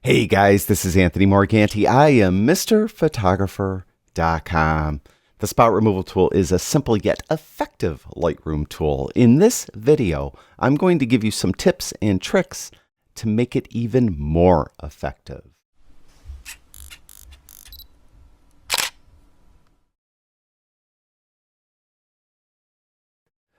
Hey guys, this is Anthony Morganti. I am MrPhotographer.com. The spot removal tool is a simple yet effective Lightroom tool. In this video, I'm going to give you some tips and tricks to make it even more effective.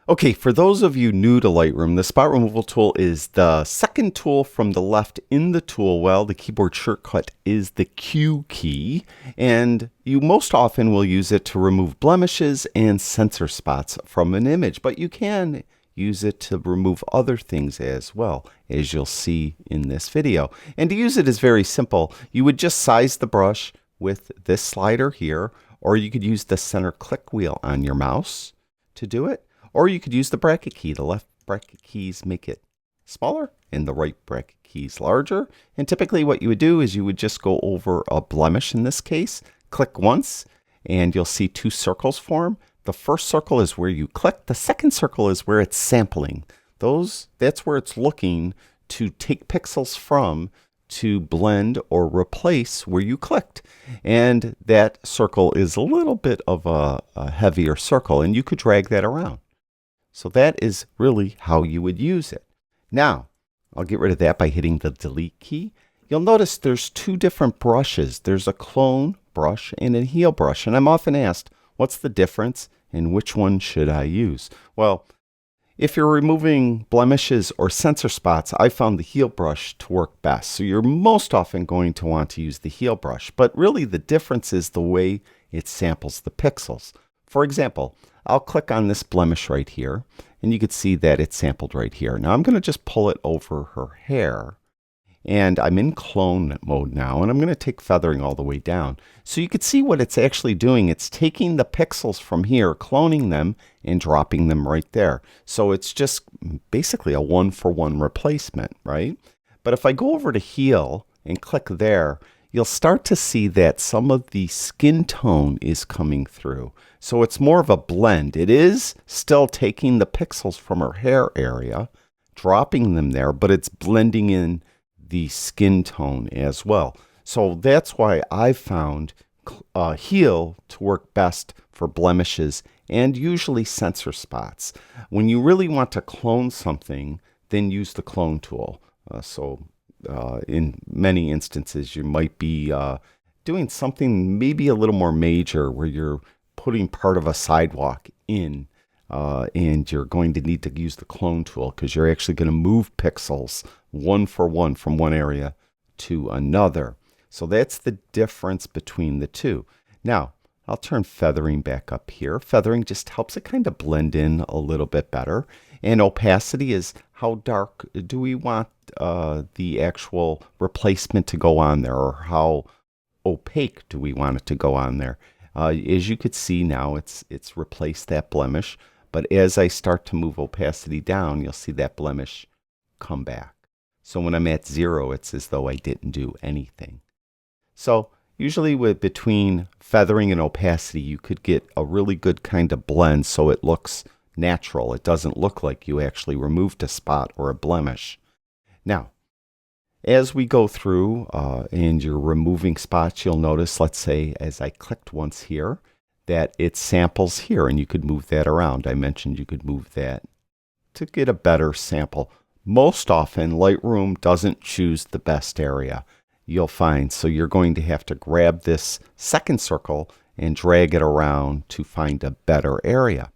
Okay, for those of you new to Lightroom, the spot removal tool is the second tool from the left in the tool well. The keyboard shortcut is the Q key, and you most often will use it to remove blemishes and sensor spots from an image, but you can use it to remove other things as well, as you'll see in this video. And to use it is very simple. You would just size the brush with this slider here, or you could use the center click wheel on your mouse to do it. Or you could use the bracket key. The left bracket keys make it smaller and the right bracket keys larger. And typically what you would do is you would just go over a blemish in this case, click once, and you'll see two circles form. The first circle is where you click. The second circle is where it's sampling. That's where it's looking to take pixels from to blend or replace where you clicked. And that circle is a little bit of a heavier circle, and you could drag that around. So that is really how you would use it. Now, I'll get rid of that by hitting the delete key. You'll notice there's two different brushes. There's a clone brush and a heal brush. And I'm often asked, what's the difference and which one should I use? Well, if you're removing blemishes or sensor spots, I found the heal brush to work best. So you're most often going to want to use the heal brush. But really the difference is the way it samples the pixels. For example, I'll click on this blemish right here, and you can see that it's sampled right here. Now I'm going to just pull it over her hair, and I'm in clone mode now, and I'm going to take feathering all the way down. So you can see what it's actually doing. It's taking the pixels from here, cloning them, and dropping them right there. So it's just basically a one-for-one replacement, right? But if I go over to heal and click there, you'll start to see that some of the skin tone is coming through. So it's more of a blend. It is still taking the pixels from her hair area, dropping them there, but it's blending in the skin tone as well. So that's why I found heal to work best for blemishes and usually sensor spots. When you really want to clone something, then use the clone tool. In many instances, you might be doing something maybe a little more major where you're putting part of a sidewalk in, and you're going to need to use the clone tool because you're actually going to move pixels one for one from one area to another. So that's the difference between the two. Now, I'll turn feathering back up here. Feathering just helps it kind of blend in a little bit better. And opacity is how dark do we want the actual replacement to go on there, or how opaque do we want it to go on there. As you could see now, it's replaced that blemish. But as I start to move opacity down, you'll see that blemish come back. So when I'm at 0, it's as though I didn't do anything. So usually between feathering and opacity, you could get a really good kind of blend so it looks natural. It doesn't look like you actually removed a spot or a blemish. Now, as we go through and you're removing spots, you'll notice, let's say, as I clicked once here, that it samples here, and you could move that around. I mentioned you could move that to get a better sample. Most often, Lightroom doesn't choose the best area, you'll find. So you're going to have to grab this second circle and drag it around to find a better area.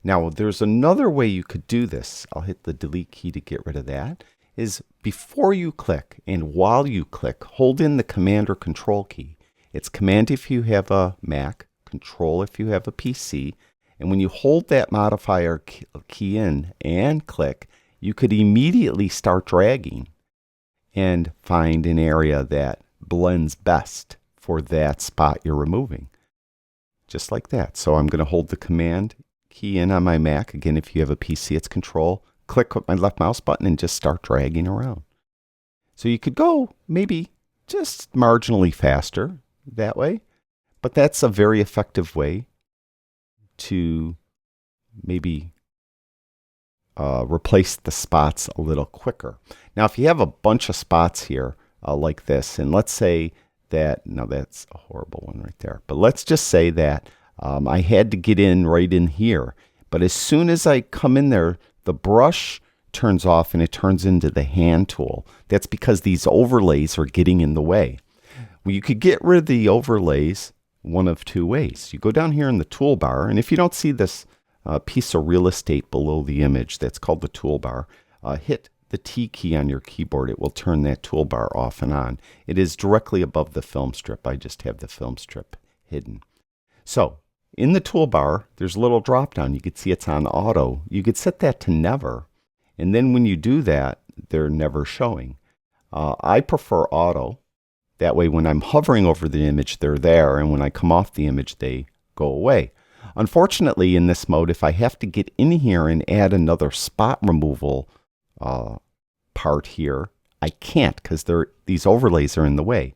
Now, there's another way you could do this. I'll hit the delete key to get rid of that. Is before you click and while you click, hold in the Command or Control key. It's Command if you have a Mac, Control if you have a PC. And when you hold that modifier key in and click, you could immediately start dragging and find an area that blends best for that spot you're removing. Just like that. So I'm going to hold the Command key in on my Mac. Again, if you have a PC, it's Control. Click with my left mouse button and just start dragging around. So you could go maybe just marginally faster that way, but that's a very effective way to maybe replace the spots a little quicker. Now, if you have a bunch of spots here, like this. And let's say that, now that's a horrible one right there, but let's just say that I had to get in right in here. But as soon as I come in there, the brush turns off and it turns into the hand tool. That's because these overlays are getting in the way. Well, you could get rid of the overlays one of two ways. You go down here in the toolbar, and if you don't see this piece of real estate below the image that's called the toolbar, hit the T key on your keyboard. It will turn that toolbar off and on. It is directly above the film strip. I just have the film strip hidden. So in the toolbar, there's a little drop down. You can see it's on auto. You could set that to never. And then when you do that, they're never showing. I prefer auto. That way when I'm hovering over the image, they're there. And when I come off the image, they go away. Unfortunately, in this mode, if I have to get in here and add another spot removal part here, I can't because these overlays are in the way.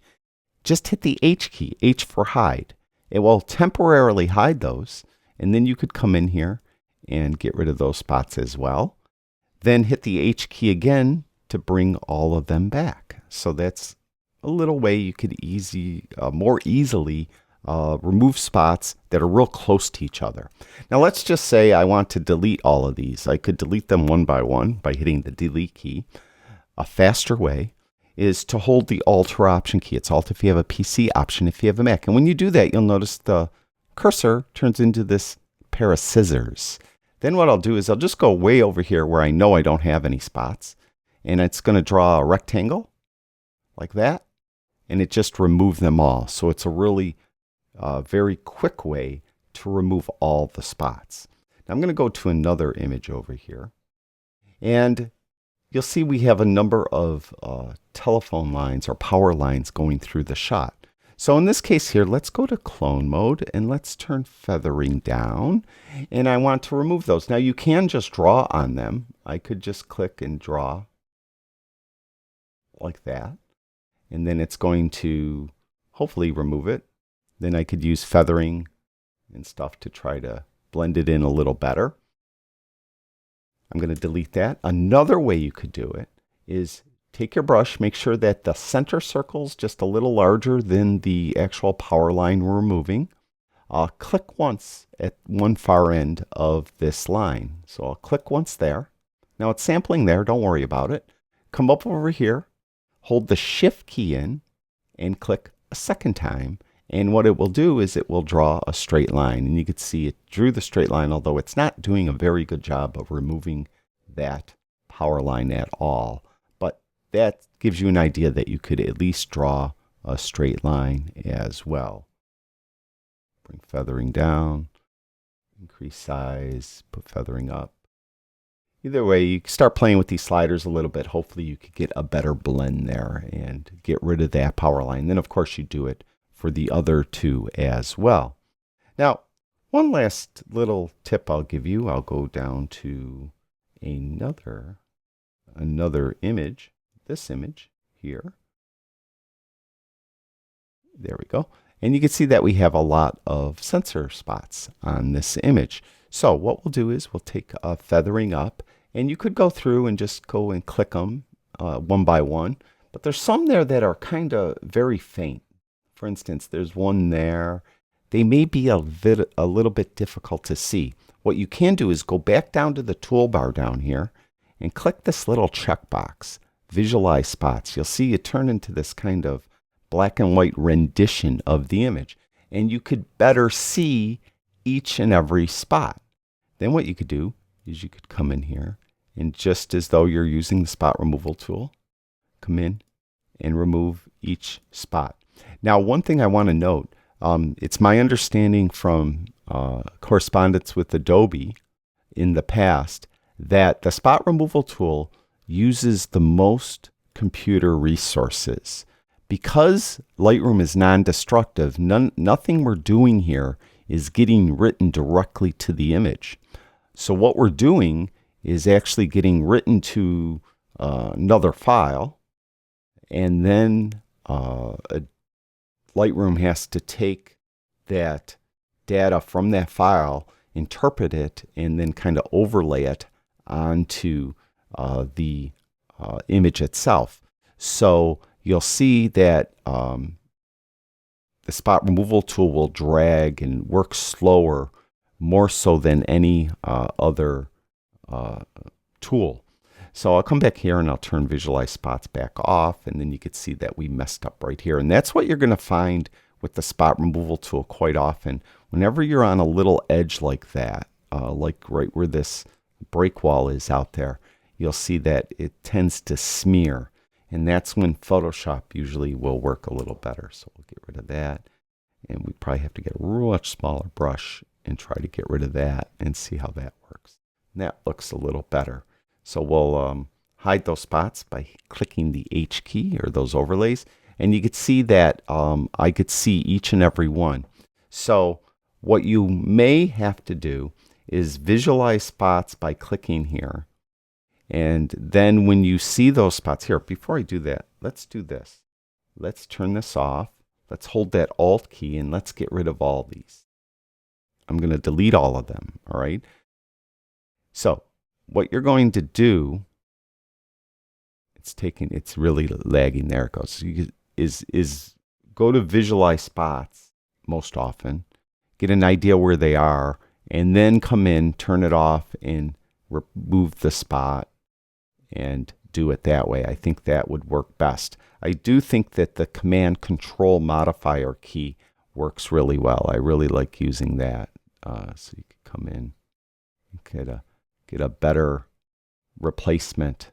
Just hit the H key, H for hide. It will temporarily hide those, and then you could come in here and get rid of those spots as well. Then hit the H key again to bring all of them back. So that's a little way you could more easily remove spots that are real close to each other. Now let's just say I want to delete all of these. I could delete them one by one by hitting the delete key. A faster way is to hold the Alt or Option key. It's Alt if you have a PC, Option if you have a Mac. And when you do that, you'll notice the cursor turns into this pair of scissors. Then what I'll do is I'll just go way over here where I know I don't have any spots. And it's going to draw a rectangle like that. And it just removed them all. So it's a really very quick way to remove all the spots. Now I'm going to go to another image over here. And you'll see we have a number of telephone lines or power lines going through the shot. So in this case here, let's go to clone mode and let's turn feathering down. And I want to remove those. Now you can just draw on them. I could just click and draw like that. And then it's going to hopefully remove it. Then I could use feathering and stuff to try to blend it in a little better. I'm going to delete that. Another way you could do it is take your brush, make sure that the center circle's just a little larger than the actual power line we're removing. Click once at one far end of this line. So I'll click once there. Now it's sampling there, don't worry about it. Come up over here, hold the Shift key in, and click a second time. And what it will do is it will draw a straight line. And you can see it drew the straight line, although it's not doing a very good job of removing that power line at all. But that gives you an idea that you could at least draw a straight line as well. Bring feathering down, increase size, put feathering up. Either way, you can start playing with these sliders a little bit. Hopefully you could get a better blend there and get rid of that power line. Then of course you do it for the other two as well. Now, one last little tip I'll give you. I'll go down to another image, this image here. There we go. And you can see that we have a lot of sensor spots on this image. So what we'll do is we'll take feathering up, and you could go through and just go and click them one by one. But there's some there that are kind of very faint. For instance, there's one there. They may be a little bit difficult to see. What you can do is go back down to the toolbar down here and click this little checkbox, Visualize Spots. You'll see it turn into this kind of black and white rendition of the image. And you could better see each and every spot. Then what you could do is you could come in here and just as though you're using the spot removal tool, come in and remove each spot. Now, one thing I want to note, it's my understanding from correspondence with Adobe in the past that the spot removal tool uses the most computer resources. Because Lightroom is non-destructive, nothing we're doing here is getting written directly to the image. So what we're doing is actually getting written to another file, and then Lightroom has to take that data from that file, interpret it, and then kind of overlay it onto the image itself. So you'll see that the spot removal tool will drag and work slower, more so than any other tool. So I'll come back here and I'll turn visualize spots back off, and then you can see that we messed up right here. And that's what you're going to find with the spot removal tool quite often. Whenever you're on a little edge like that, like right where this break wall is out there, you'll see that it tends to smear. And that's when Photoshop usually will work a little better. So we'll get rid of that. And we probably have to get a much smaller brush and try to get rid of that and see how that works. And that looks a little better. So we'll hide those spots by clicking the H key or those overlays. And you could see that I could see each and every one. So what you may have to do is visualize spots by clicking here. And then when you see those spots here, before I do that, let's do this. Let's turn this off. Let's hold that Alt key and let's get rid of all these. I'm going to delete all of them, all right? So what you're going to do, it's really lagging, there it goes. So is go to visualize spots most often, get an idea where they are, and then come in, turn it off, and remove the spot and do it that way. I think that would work best. I do think that the Command Control modifier key works really well. I really like using that. So you can come in and get a better replacement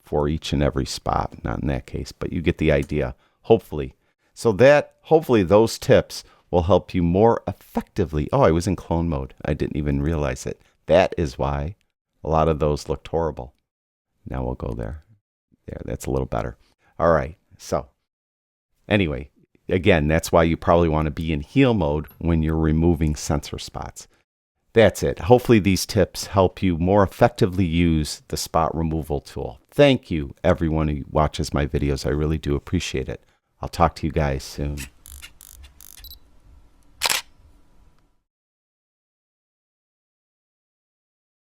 for each and every spot. Not in that case, but you get the idea, hopefully. So hopefully those tips will help you more effectively. Oh, I was in clone mode. I didn't even realize it. That is why a lot of those looked horrible. Now we'll go there. There, that's a little better. All right, so anyway, again, that's why you probably want to be in heal mode when you're removing sensor spots. That's it. Hopefully these tips help you more effectively use the spot removal tool. Thank you, everyone who watches my videos. I really do appreciate it. I'll talk to you guys soon.